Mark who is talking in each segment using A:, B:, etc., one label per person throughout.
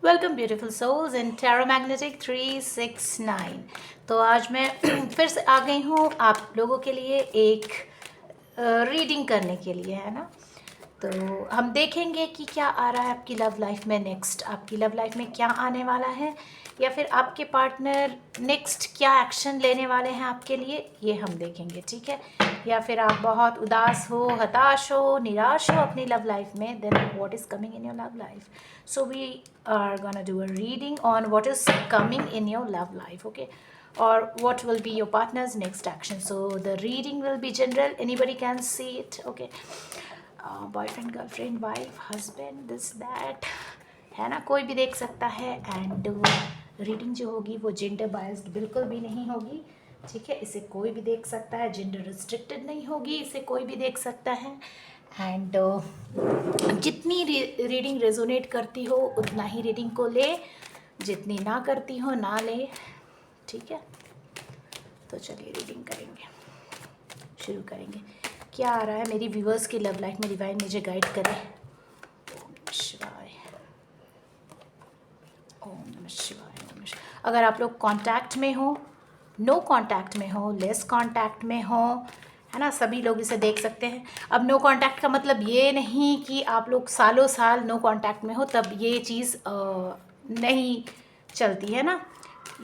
A: Welcome beautiful souls इन tarot magnetic 369। तो आज मैं फिर से आ गई हूँ आप लोगों के लिए एक रीडिंग करने के लिए, है ना। तो हम देखेंगे कि क्या आ रहा है आपकी लव लाइफ में नेक्स्ट, आपकी लव लाइफ में क्या आने वाला है, या फिर आपके पार्टनर नेक्स्ट क्या एक्शन लेने वाले हैं आपके लिए, ये हम देखेंगे, ठीक है। या फिर आप बहुत उदास हो, हताश हो, निराश हो अपनी लव लाइफ में, then what is coming in your love life. So we are gonna do a reading on what is coming in your love life, okay, or what will be your partner's next action. So the reading will be general, anybody can see it, okay. Boyfriend, girlfriend, wife, husband, this that, है ना, कोई भी देख सकता है. And reading जो होगी वो जेंडर बायस्ड बिल्कुल भी नहीं होगी, ठीक है. इसे कोई भी देख सकता है, जेंडर रिस्ट्रिक्टेड नहीं होगी, इसे कोई भी देख सकता है. एंड जितनी रीडिंग रेजोनेट करती हो उतना ही रीडिंग को ले, जितनी ना करती हो ना ले, ठीक है. तो चलिए रीडिंग करेंगे, शुरू करेंगे. क्या आ रहा है मेरी व्यूअर्स की लव लाइफ में, डिवाइन मुझे गाइड करे. ओम नमः शिवाय, ओम नमः शिवाय, ओम नमः शिवाय. अगर आप लोग कांटेक्ट में हो, नो कांटेक्ट में हो, लेस कांटेक्ट में हो, है ना, सभी लोग इसे देख सकते हैं. अब नो कांटेक्ट का मतलब ये नहीं कि आप लोग सालों साल नो कांटेक्ट में हो, तब ये चीज़ नहीं चलती है ना.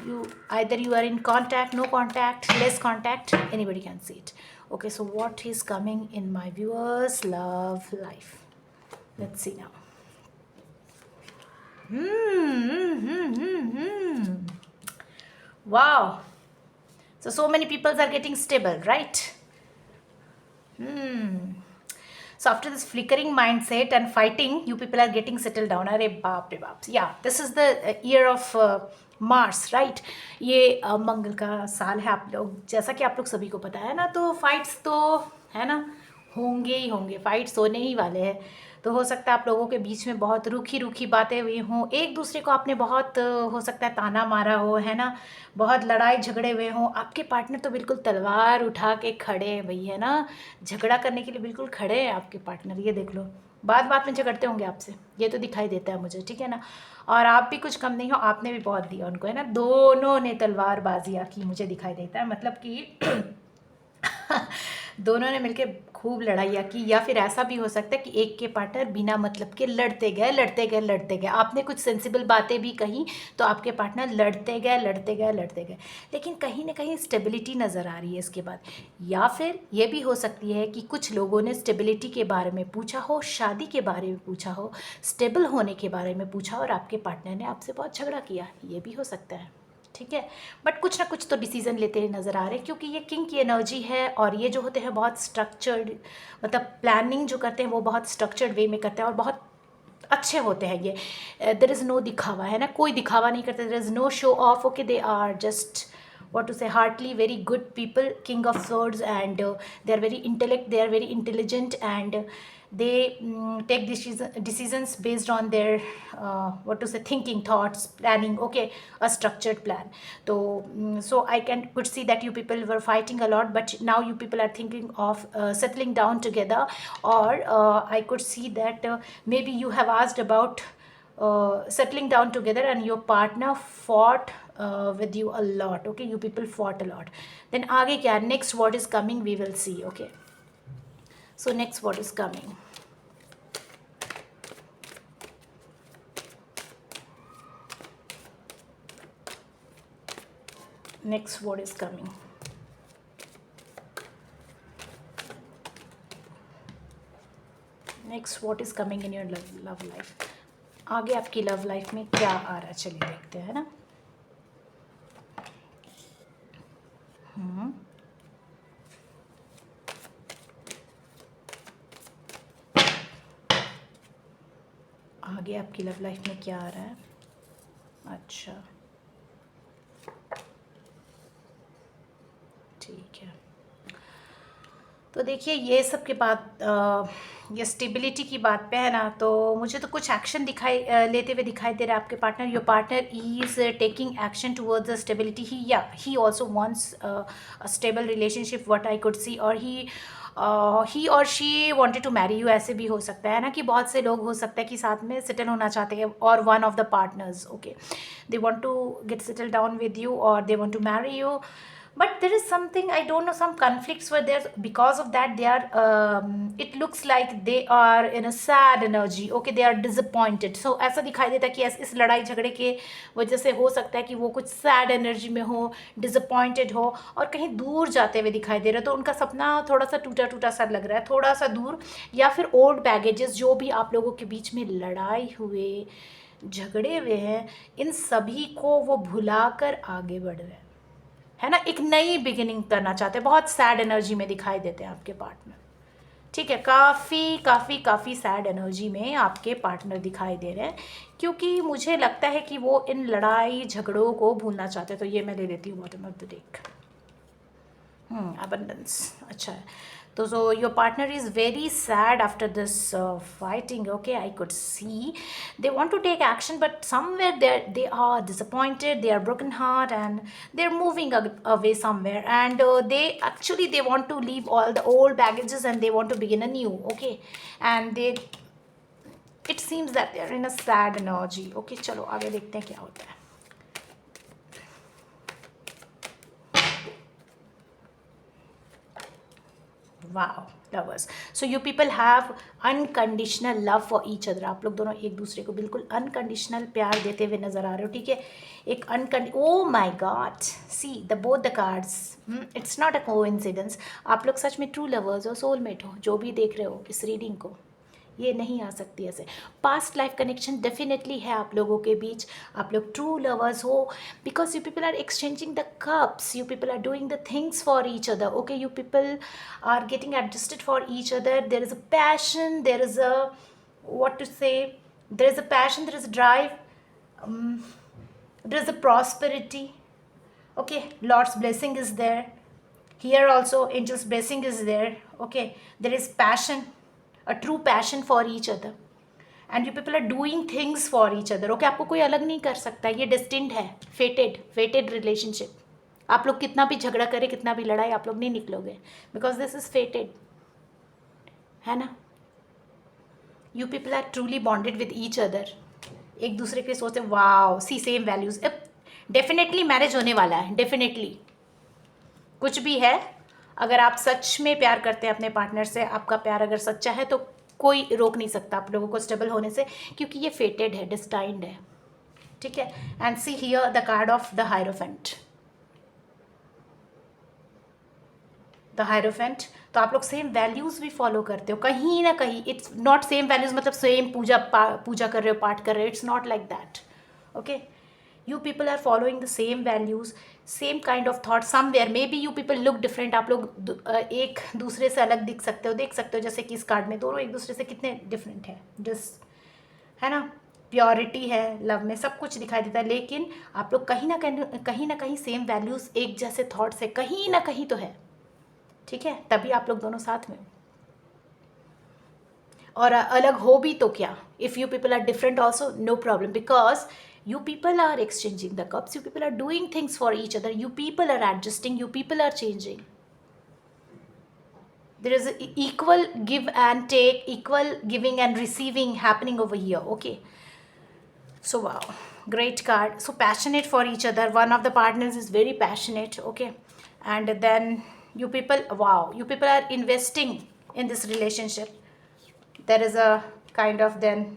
A: you either you are in contact, no contact, less contact, anybody can see it. Okay, so what is coming in my viewers love life, let's see now. Wow, so many people are getting stable, right? So after this flickering mindset and fighting, you people are getting settled down. अरे बाप रे बाप. Yeah, this is the year of Mars, right? ये मंगल का साल है आप लोग, जैसा कि आप लोग सभी को पता है ना. तो फाइट्स तो है ना, होंगे ही होंगे, फाइट्स होने ही वाले हैं. तो हो सकता है आप लोगों के बीच में बहुत रूखी रूखी बातें हुई हों, एक दूसरे को आपने बहुत हो सकता है ताना मारा हो, है ना, बहुत लड़ाई झगड़े हुए हों. आपके पार्टनर तो बिल्कुल तलवार उठा के खड़े हैं भाई, है ना, झगड़ा करने के लिए बिल्कुल खड़े हैं आपके पार्टनर. ये देख लो, बात बात में झगड़ते होंगे आपसे, ये तो दिखाई देता है मुझे, ठीक है ना. और आप भी कुछ कम नहीं हो, आपने भी बहुत दिया उनको, है ना. दोनों ने तलवारबाजियाँ की, मुझे दिखाई देता है, मतलब कि दोनों ने मिलके खूब लड़ाइयाँ की. या फिर ऐसा भी हो सकता है कि एक के पार्टनर बिना मतलब के लड़ते गए लड़ते गए लड़ते गए. आपने कुछ सेंसिबल बातें भी कही तो आपके पार्टनर लड़ते गए लड़ते गए लड़ते गए, लेकिन कहीं ना कहीं स्टेबिलिटी नज़र आ रही है इसके बाद. या फिर ये भी हो सकती है कि कुछ लोगों ने स्टेबिलिटी के बारे में पूछा हो, शादी के बारे में पूछा हो, स्टेबल होने के बारे में पूछा, और आपके पार्टनर ने आपसे बहुत झगड़ा किया, ये भी हो सकता है, ठीक है. बट कुछ ना कुछ तो डिसीजन लेते नज़र आ रहे हैं, क्योंकि ये किंग की एनर्जी है. और ये जो होते हैं बहुत स्ट्रक्चर्ड, मतलब प्लानिंग जो करते हैं वो बहुत स्ट्रक्चर्ड वे में करते हैं, और बहुत अच्छे होते हैं ये. देयर इज़ नो दिखावा, है ना, कोई दिखावा नहीं करते. There is no show off. Okay, they are just what to say, heartily very good people, king of swords, and they are very intellect, they are very intelligent, and they take decisions based on their what to say, thinking, thoughts, planning, okay, a structured plan. So I could see that you people were fighting a lot, but now you people are thinking of settling down together. Or I could see that maybe you have asked about settling down together, and your partner fought with you a lot. Okay, you people fought a lot. Then आगे क्या, next what is coming we will see. Okay, so next what is coming. Next what is coming. Next what is coming in your love life. आगे आपकी love life में क्या आ रहा है, चलिए देखते हैं ना. आगे आपकी लव लाइफ में क्या आ रहा है. अच्छा, ठीक है. तो देखिए, ये सब के बाद ये स्टेबिलिटी की बात पे है ना, तो मुझे तो कुछ एक्शन लेते हुए दिखाई दे रहा है आपके partner. Your partner is taking action towards the stability. He also wants a stable relationship, what I could see. और ही ही और she wanted to marry you, ऐसे भी हो सकता है ना कि बहुत से लोग हो सकता है कि साथ में सेटल होना चाहते हैं, और one of the partners, okay, they want to get settle down with you और they want to marry you. But there is something, I don't know, some conflicts were there. Because of that they are, it looks like they are in a sad energy, okay, they are disappointed. So ऐसा दिखाई देता है कि इस लड़ाई झगड़े के वजह से हो सकता है कि वो कुछ सैड एनर्जी में हो, डिसअपॉइंटेड हो, और कहीं दूर जाते हुए दिखाई दे रहा है. तो उनका सपना थोड़ा सा टूटा टूटा सा लग रहा है, थोड़ा सा दूर, या फिर ओल्ड बैगेजेस जो भी आप लोगों के बीच में लड़ाई हुए, झगड़े हुए हैं, इन सभी को वो भुलाकर आगे बढ़ रहे हैं, है ना. एक नई बिगिनिंग करना चाहते हैं. बहुत सैड एनर्जी में दिखाई देते हैं आपके पार्टनर. ठीक है, काफ़ी काफ़ी काफ़ी सैड एनर्जी में आपके पार्टनर दिखाई दे रहे हैं, क्योंकि मुझे लगता है कि वो इन लड़ाई झगड़ों को भूलना चाहते हैं. तो ये मैं ले लेती हूँ bottom of the deck. Abundance, अच्छा है. तो so your partner is very sad after this fighting, okay, I could see. They want to take action, but somewhere they are disappointed, they are broken heart, and they're moving away somewhere, and they want to leave all the old baggages and they want to begin anew, okay. And it seems that they're in a sad energy, okay. चलो आगे देखते हैं क्या होता है. Wow, lovers. So you people have unconditional love for each other. आप लोग दोनों एक दूसरे को बिल्कुल अनकंडीशनल प्यार देते हुए नजर आ रहे हो, ठीक है. एक oh my God, see the both the cards. It's not a coincidence. आप लोग सच में ट्रू लवर्स हो, सोलमेट हो, जो भी देख रहे हो इस रीडिंग को. ये नहीं आ सकती ऐसे. पास्ट लाइफ कनेक्शन डेफिनेटली है आप लोगों के बीच. आप लोग ट्रू लवर्स हो, because you people are exchanging the cups, you people are doing the things for each other, okay. You people are getting adjusted for each other. There is a passion, there is a, what to say, there is a passion, there is a drive, there is a prosperity, okay. Lord's blessing is there here also, angel's blessing is there, okay. There is passion, a true passion for each other, and you people are doing things for each other, okay. आपको कोई अलग नहीं कर सकता, ये destined है, fated relationship. आप लोग कितना भी झगड़ा करें, कितना भी लड़ाई, आप लोग नहीं निकलोगे, because this is fated, है ना. You people are truly bonded with each other. एक दूसरे के सोचते, वाओ, सी सेम वैल्यूज. डेफिनेटली मैरिज होने वाला है, डेफिनेटली. कुछ भी है, अगर आप सच में प्यार करते हैं अपने पार्टनर से, आपका प्यार अगर सच्चा है, तो कोई रोक नहीं सकता आप लोगों को स्टेबल होने से, क्योंकि ये फेटेड है, डिस्टाइंड है, ठीक है. And see here the card of the hierophant. The hierophant. तो आप लोग सेम वैल्यूज़ भी फॉलो करते हो कहीं ना कहीं. इट्स नॉट सेम वैल्यूज़ मतलब सेम पूजा कर रहे हो, पाठ कर रहे हो. It's not like that, okay. You people are following the same values, same kind of thought. Somewhere maybe you people look different. आप लोग एक दूसरे से अलग देख सकते हो, जैसे कि इस कार्ड में दोनों एक दूसरे से कितने डिफरेंट हैं, जस्ट, है ना. प्योरिटी है लव में, सब कुछ दिखाई देता है, लेकिन आप लोग कहीं ना कहीं सेम वैल्यूज़, एक जैसे थॉट से कहीं ना कहीं तो है, ठीक है. तभी आप लोग दोनों साथ में. और अलग हो भी तो क्या, if you people are different also, no problem, because you people are exchanging the cups, you people are doing things for each other, you people are adjusting, you people are changing. There is a equal give and take, equal giving and receiving happening over here, okay. So wow, great card. So passionate for each other, one of the partners is very passionate, okay. And then you people, wow, you people are investing in this relationship. There is a kind of then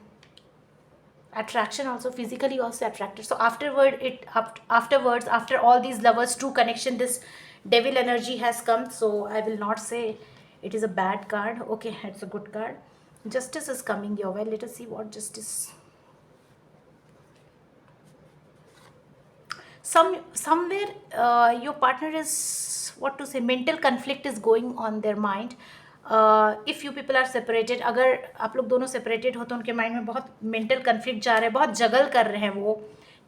A: attraction also, physically also attracted. So afterwards, after all these lovers true connection, this devil energy has come. So I will not say it is a bad card, okay, it's a good card. Justice is coming your way. Let us see what justice. Somewhere your partner is, what to say, mental conflict is going on their mind. If you people are separated, अगर आप लोग दोनों separated हो तो उनके mind में बहुत mental conflict जा रहा है, बहुत जगल कर रहे हैं वो,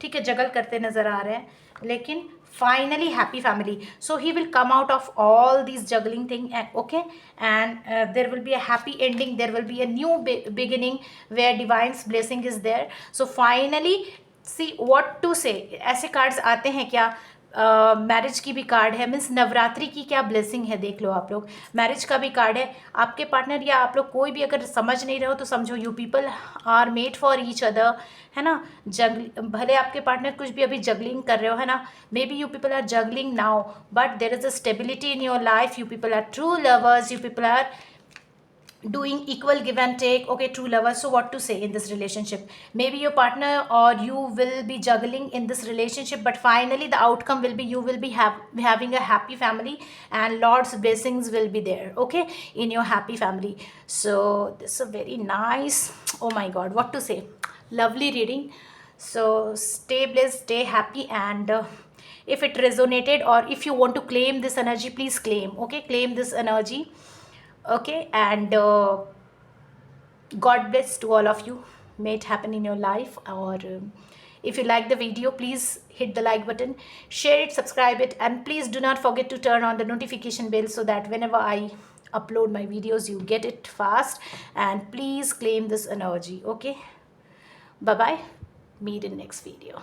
A: ठीक है, जगल करते नज़र आ रहे हैं. लेकिन finally happy family. So he will come out of all this juggling thing, okay. And there will be a happy ending, there will be a new beginning where divines blessing is there. So finally see what to say. ऐसे cards आते हैं क्या, marriage की भी card है, means Navratri की क्या blessing है देख लो आप लोग। मैरिज का भी कार्ड है। आपके पार्टनर या आप लोग कोई भी अगर समझ नहीं रहे हो तो समझो you people are made for each other, है ना। भले आपके पार्टनर कुछ भी अभी जगलिंग कर रहे हो, है ना, maybe you people are juggling now, but there is a stability in your life. You people are true lovers, you people are doing equal give and take. Okay, true lovers. So what to say in this relationship? Maybe your partner or you will be juggling in this relationship, but finally the outcome will be you will be having a happy family, and Lord's blessings will be there, okay, in your happy family. So this is a very nice, oh my god, what to say, lovely reading. So stay blessed, stay happy, and if it resonated or if you want to claim this energy, please claim, okay, claim this energy. Okay, and God bless to all of you. May it happen in your life. Or if you like the video, please hit the like button, share it, subscribe it, and please do not forget to turn on the notification bell so that whenever I upload my videos, you get it fast. And please claim this energy. Okay, bye bye. Meet in next video.